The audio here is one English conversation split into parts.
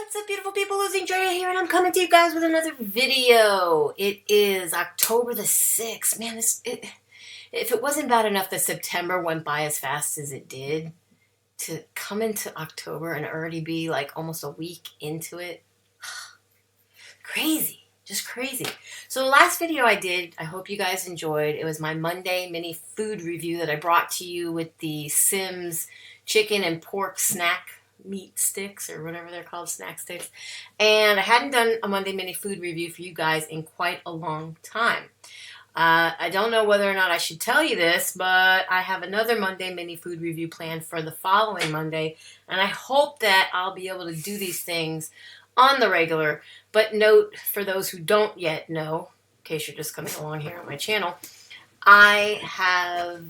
What's up, beautiful people? LosingDrea here, and I'm coming to you guys with another video. It is October the 6th. Man, if it wasn't bad enough that September went by as fast as it did, to come into October and already be like almost a week into it, crazy. Just crazy. So the last video I did, I hope you guys enjoyed. It was my Monday mini food review that I brought to you with the Sims chicken and pork snack meat sticks, or whatever they're called, snack sticks. And I hadn't done a Monday mini food review for you guys in quite a long time. I don't know whether or not I should tell you this, but I have another Monday mini food review planned for the following Monday, and I hope that I'll be able to do these things on the regular. But note, for those who don't yet know, in case you're just coming along here on my channel, I have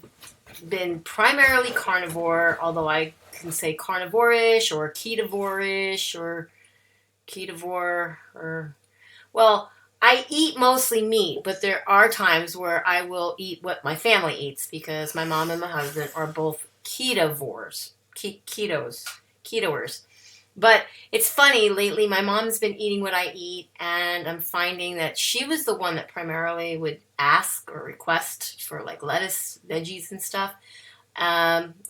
been primarily carnivore, although I can say carnivore-ish or ketovore-ish or ketovore, or, well, I eat mostly meat, but there are times where I will eat what my family eats, because my mom and my husband are both ketovores, ketoers. But it's funny, lately my mom's been eating what I eat, and I'm finding that she was the one that primarily would ask or request for like lettuce, veggies and stuff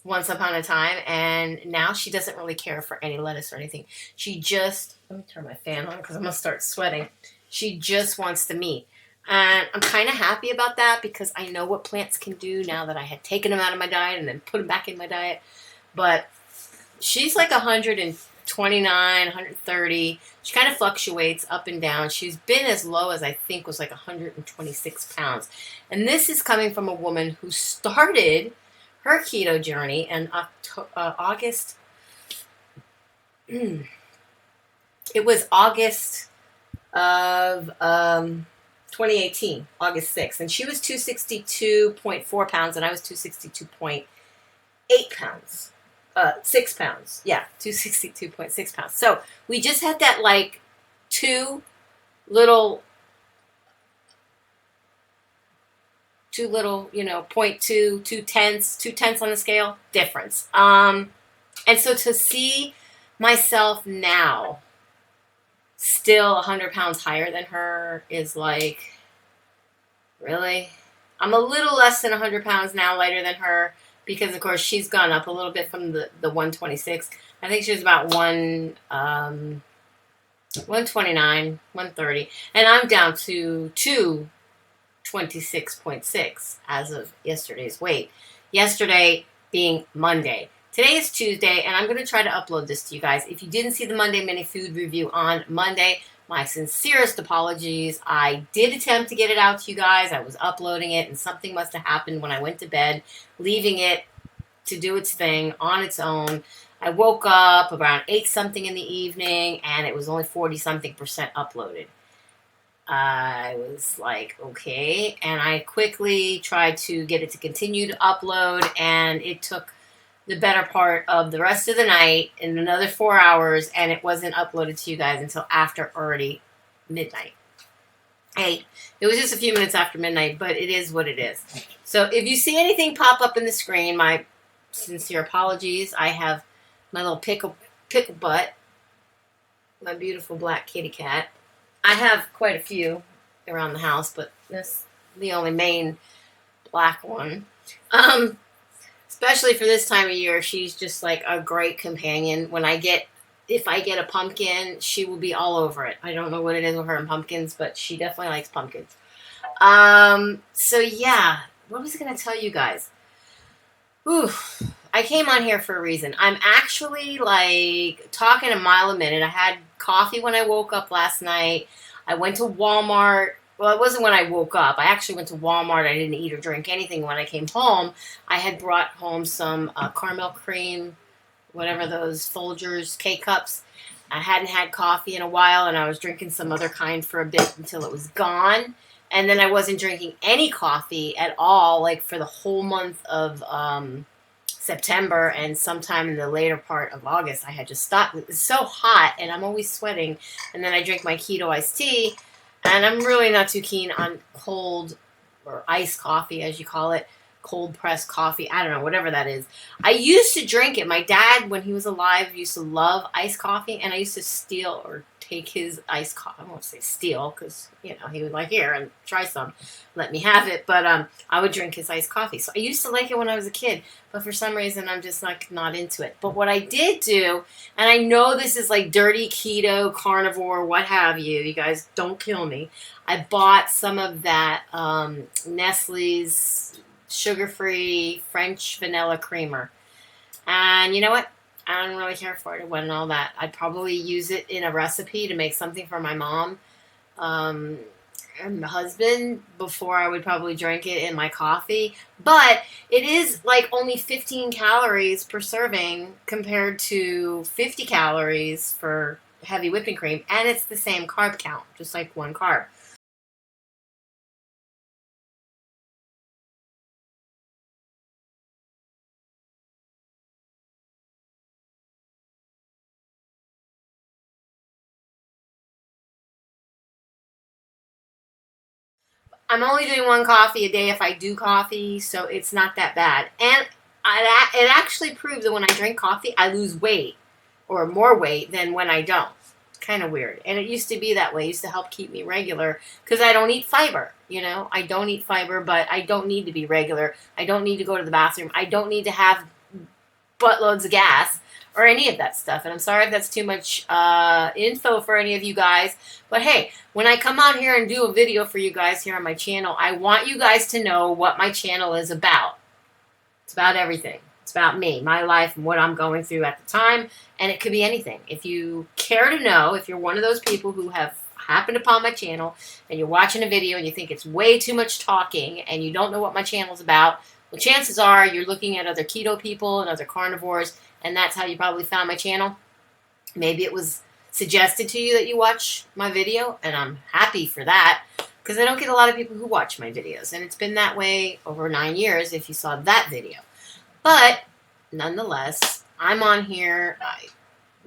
once upon a time, and now she doesn't really care for any lettuce or anything. She just, let me turn my fan on because I'm going to start sweating. She just wants the meat. And I'm kind of happy about that, because I know what plants can do now that I had taken them out of my diet and then put them back in my diet. But she's like 129, 130. She kind of fluctuates up and down. She's been as low as I think was like 126 pounds. And this is coming from a woman who started her keto journey in August. It was August of 2018, August 6th. And she was 262.4 pounds, and I was 262.8 pounds. 6 pounds. Yeah, 262.6 pounds. So we just had that like two little, you know, 0.2, 2/10 on the scale difference. And so to see myself now still 100 pounds higher than her is like, really? I'm a little less than 100 pounds now lighter than her, because of course she's gone up a little bit from the 126. I think she was about 129, 130, and I'm down to 226.6 as of yesterday's weight. Yesterday being Monday. Today is Tuesday, and I'm going to try to upload this to you guys. If you didn't see the Monday mini food review on Monday, my sincerest apologies. I did attempt to get it out to you guys. I was uploading it, and something must have happened when I went to bed, leaving it to do its thing on its own. I woke up around 8-something in the evening, and it was only 40-something% uploaded. I was like, okay, and I quickly tried to get it to continue to upload, and it took the better part of the rest of the night and another 4 hours, and it wasn't uploaded to you guys until after already midnight. Hey, it was just a few minutes after midnight, but it is what it is. So if you see anything pop up in the screen, my sincere apologies. I have my little pickle butt, my beautiful black kitty cat. I have quite a few around the house, but this is the only main black one. Especially for this time of year, she's just like a great companion. If I get a pumpkin, she will be all over it. I don't know what it is with her and pumpkins, but she definitely likes pumpkins. So yeah, what was I going to tell you guys? I came on here for a reason. I'm actually like talking a mile a minute. I had coffee when I woke up last night. I went to Walmart. Well, it wasn't when I woke up. I actually went to Walmart. I didn't eat or drink anything. When I came home, I had brought home some caramel cream, whatever those Folgers K-Cups. I hadn't had coffee in a while, and I was drinking some other kind for a bit until it was gone. And then I wasn't drinking any coffee at all, like for the whole month of September, and sometime in the later part of August, I had just stopped. It's so hot, and I'm always sweating. And then I drink my keto iced tea, and I'm really not too keen on cold or iced coffee, as you call it. cold pressed coffee. I don't know, whatever that is. I used to drink it. My dad, when he was alive, used to love iced coffee, and I used to steal or take his iced coffee. I won't say steal because, you know, he would like, here, and try some, let me have it. But I would drink his iced coffee. So I used to like it when I was a kid, but for some reason I'm just like not into it. But what I did do, and I know this is like dirty keto, carnivore, what have you. You guys don't kill me. I bought some of that Nestle's sugar-free French vanilla creamer. And you know what? I don't really care for it. It wasn't all that. I'd probably use it in a recipe to make something for my mom and my husband before I would probably drink it in my coffee. But it is like only 15 calories per serving compared to 50 calories for heavy whipping cream. And it's the same carb count, just like one carb. I'm only doing one coffee a day if I do coffee, so it's not that bad. And it actually proves that when I drink coffee, I lose weight or more weight than when I don't. It's kind of weird. And it used to be that way. It used to help keep me regular because I don't eat fiber. You know, I don't eat fiber, but I don't need to be regular. I don't need to go to the bathroom. I don't need to have buttloads of gas or any of that stuff. And I'm sorry if that's too much info for any of you guys. But hey, when I come out here and do a video for you guys here on my channel, I want you guys to know what my channel is about. It's about everything. It's about me, my life, and what I'm going through at the time. And it could be anything. If you care to know, if you're one of those people who have happened upon my channel and you're watching a video and you think it's way too much talking and you don't know what my channel's about, well, chances are you're looking at other keto people and other carnivores, and that's how you probably found my channel. Maybe it was suggested to you that you watch my video, and I'm happy for that because I don't get a lot of people who watch my videos, and it's been that way over 9 years if you saw that video. But nonetheless, I'm on here. I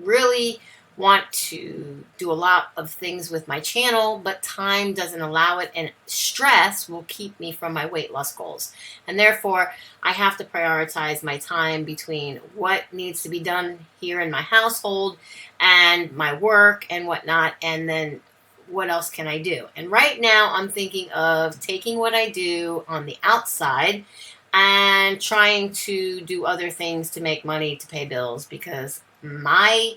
really want to do a lot of things with my channel, but time doesn't allow it, and stress will keep me from my weight loss goals. And therefore, I have to prioritize my time between what needs to be done here in my household and my work and whatnot, and then what else can I do? And right now, I'm thinking of taking what I do on the outside and trying to do other things to make money to pay bills, because my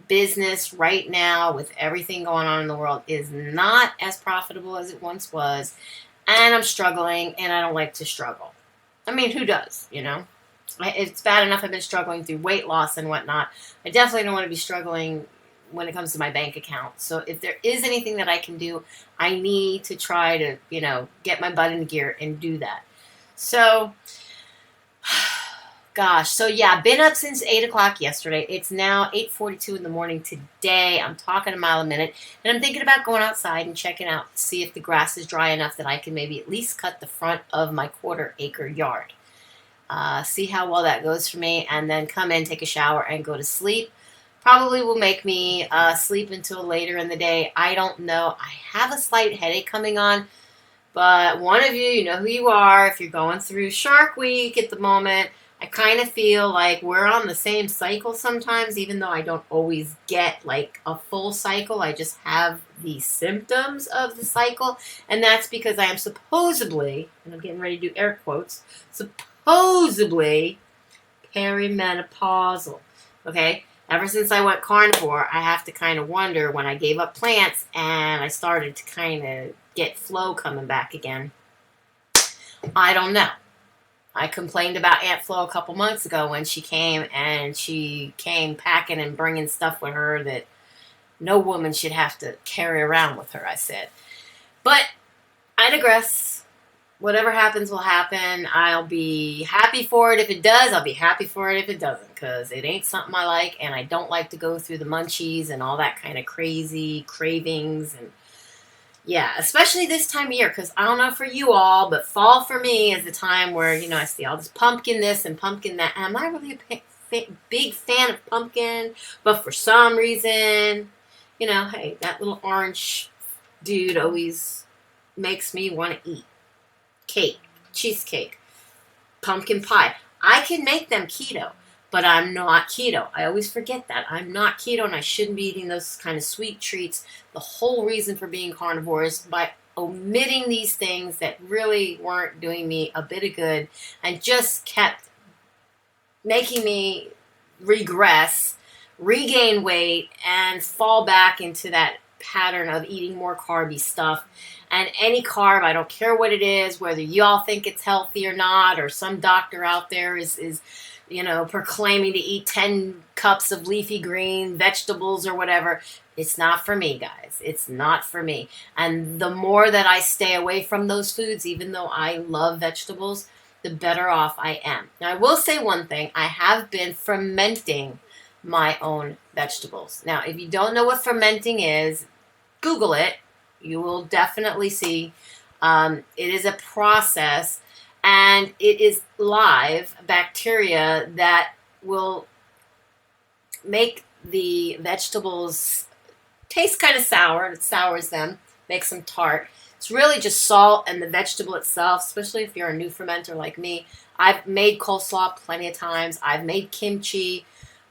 business right now with everything going on in the world is not as profitable as it once was, and I'm struggling, and I don't like to struggle. I mean, who does, you know? It's bad enough I've been struggling through weight loss and whatnot. I definitely don't want to be struggling when it comes to my bank account. So if there is anything that I can do, I need to try to, you know, get my butt in gear and do that. So gosh, so yeah, been up since 8 o'clock yesterday. It's now 8:42 in the morning today. I'm talking a mile a minute, and I'm thinking about going outside and checking out, see if the grass is dry enough that I can maybe at least cut the front of my 1/4-acre yard. See how well that goes for me, and then come in, take a shower, and go to sleep. Probably will make me sleep until later in the day. I don't know. I have a slight headache coming on, but one of you, you know who you are. If you're going through Shark Week at the moment, I kind of feel like we're on the same cycle sometimes, even though I don't always get like a full cycle. I just have the symptoms of the cycle, and that's because I am supposedly, and I'm getting ready to do air quotes, supposedly perimenopausal. Okay? Ever since I went carnivore, I have to kind of wonder when I gave up plants and I started to kind of get flow coming back again. I don't know. I complained about Aunt Flo a couple months ago when she came, and she came packing and bringing stuff with her that no woman should have to carry around with her, I said. But I digress. Whatever happens will happen. I'll be happy for it if it does. I'll be happy for it if it doesn't, because it ain't something I like, and I don't like to go through the munchies and all that kind of crazy cravings. And yeah, especially this time of year, because I don't know for you all, but fall for me is the time where, you know, I see all this pumpkin this and pumpkin that, and I'm not really a big fan of pumpkin, but for some reason, you know, hey, that little orange dude always makes me want to eat cake, cheesecake. pumpkin pie. I can make them keto, but I'm not keto. I always forget that. I'm not keto, and I shouldn't be eating those kind of sweet treats. The whole reason for being carnivore is by omitting these things that really weren't doing me a bit of good and just kept making me regress, regain weight, and fall back into that pattern of eating more carby stuff. And any carb, I don't care what it is, whether y'all think it's healthy or not, or some doctor out there is proclaiming to eat 10 cups of leafy green vegetables or whatever. It's not for me, guys. It's not for me. And the more that I stay away from those foods, even though I love vegetables, the better off I am. Now, I will say one thing. I have been fermenting my own vegetables. Now, if you don't know what fermenting is, Google it. You will definitely see. It is a process, and it is live bacteria that will make the vegetables taste kind of sour. It sours them, makes them tart. It's really just salt and the vegetable itself, especially if you're a new fermenter like me. I've made coleslaw plenty of times. I've made kimchi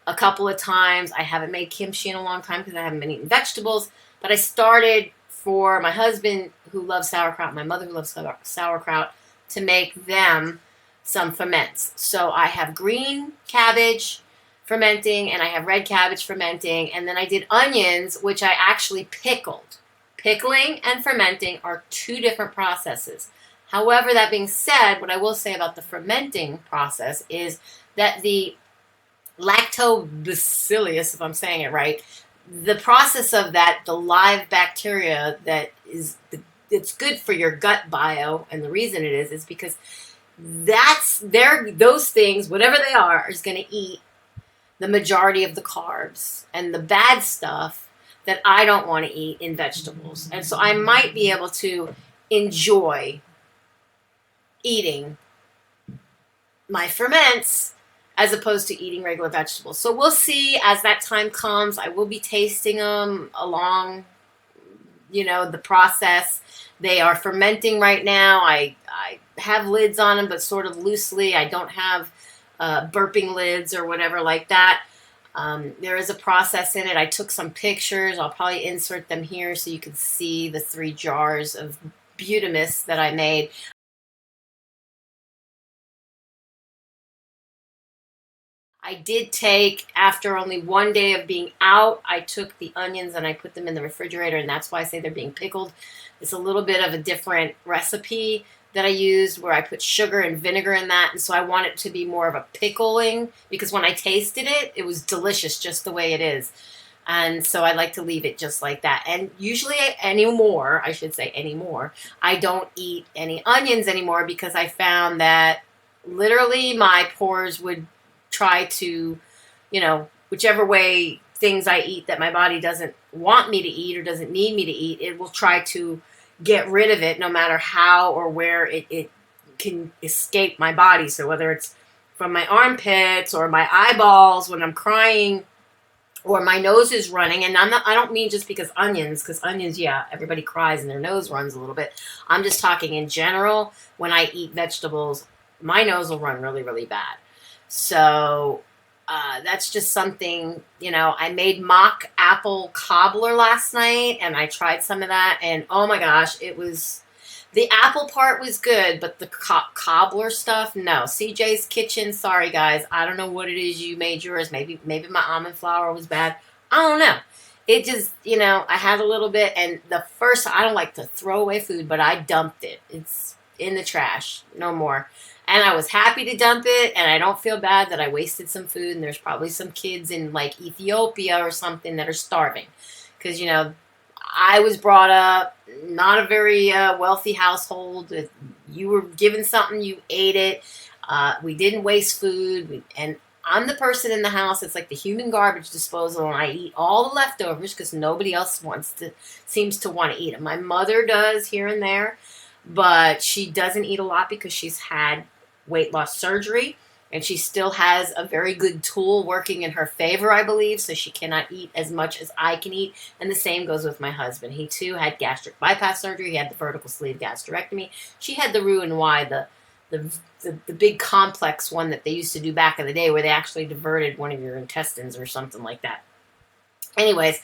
a couple of times. I haven't made kimchi in a long time because I haven't been eating vegetables. But I started for my husband who loves sauerkraut, my mother who loves sauerkraut, to make them some ferments. So I have green cabbage fermenting and I have red cabbage fermenting. And then I did onions, which I actually pickled. Pickling and fermenting are two different processes. However, that being said, what I will say about the fermenting process is that the Lactobacillus, if I'm saying it right, the process of that, the live bacteria that it's good for your gut bio, and the reason it is because those things, whatever they are, is going to eat the majority of the carbs and the bad stuff that I don't want to eat in vegetables. And so I might be able to enjoy eating my ferments as opposed to eating regular vegetables. So we'll see as that time comes. I will be tasting them along, the process. They are fermenting right now. I have lids on them, but sort of loosely. I don't have burping lids or whatever like that. There is a process in it. I took some pictures. I'll probably insert them here so you can see the 3 jars of Butamus that I made. I did take, after only 1 day of being out, I took the onions and I put them in the refrigerator, and that's why I say they're being pickled. It's a little bit of a different recipe that I used where I put sugar and vinegar in that, and so I want it to be more of a pickling because when I tasted it, it was delicious just the way it is. And so I like to leave it just like that. And usually anymore, I don't eat any onions anymore because I found that literally my pores would try to, whichever way things I eat that my body doesn't want me to eat or doesn't need me to eat, it will try to get rid of it no matter how or where it can escape my body. So whether it's from my armpits or my eyeballs when I'm crying or my nose is running, and I don't mean just because onions, yeah, everybody cries and their nose runs a little bit. I'm just talking in general. When I eat vegetables, my nose will run really, really bad. So that's just something, I made mock apple cobbler last night and I tried some of that, and oh my gosh, the apple part was good, but the cobbler stuff, no. CJ's Kitchen, sorry guys, I don't know what it is you made yours. Maybe my almond flour was bad. I don't know. It just, I had a little bit, and I don't like to throw away food, but I dumped it. It's in the trash, no more. And I was happy to dump it, and I don't feel bad that I wasted some food, and there's probably some kids in, like, Ethiopia or something that are starving. Because, I was brought up not a very wealthy household. If you were given something, you ate it. We didn't waste food. And I'm the person in the house that's like the human garbage disposal, and I eat all the leftovers because nobody else seems to want to eat them. My mother does here and there, but she doesn't eat a lot because she's had weight loss surgery, and she still has a very good tool working in her favor, I believe, so she cannot eat as much as I can eat. And the same goes with my husband. He too had gastric bypass surgery. He had the vertical sleeve gastrectomy. She had the Roux-en-Y, the the big complex one that they used to do back in the day where they actually diverted one of your intestines or something like that. Anyways,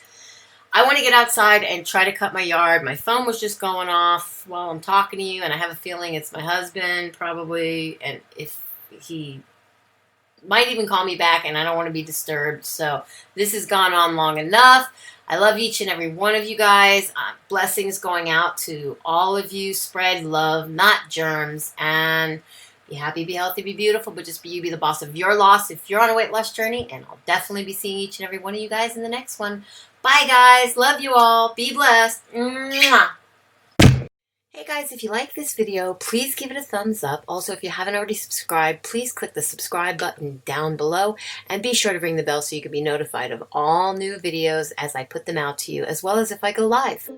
I want to get outside and try to cut my yard. My phone was just going off while I'm talking to you, and I have a feeling it's my husband probably, and if he might even call me back, and I don't want to be disturbed. So this has gone on long enough. I love each and every one of you guys. Blessings going out to all of you. Spread love, not germs, and be happy, be healthy, be beautiful, but just be you, be the boss of your loss if you're on a weight loss journey, and I'll definitely be seeing each and every one of you guys in the next one. Bye, guys. Love you all. Be blessed. Mwah. Hey guys, if you like this video, please give it a thumbs up. Also, if you haven't already subscribed, please click the subscribe button down below and be sure to ring the bell so you can be notified of all new videos as I put them out to you, as well as if I go live.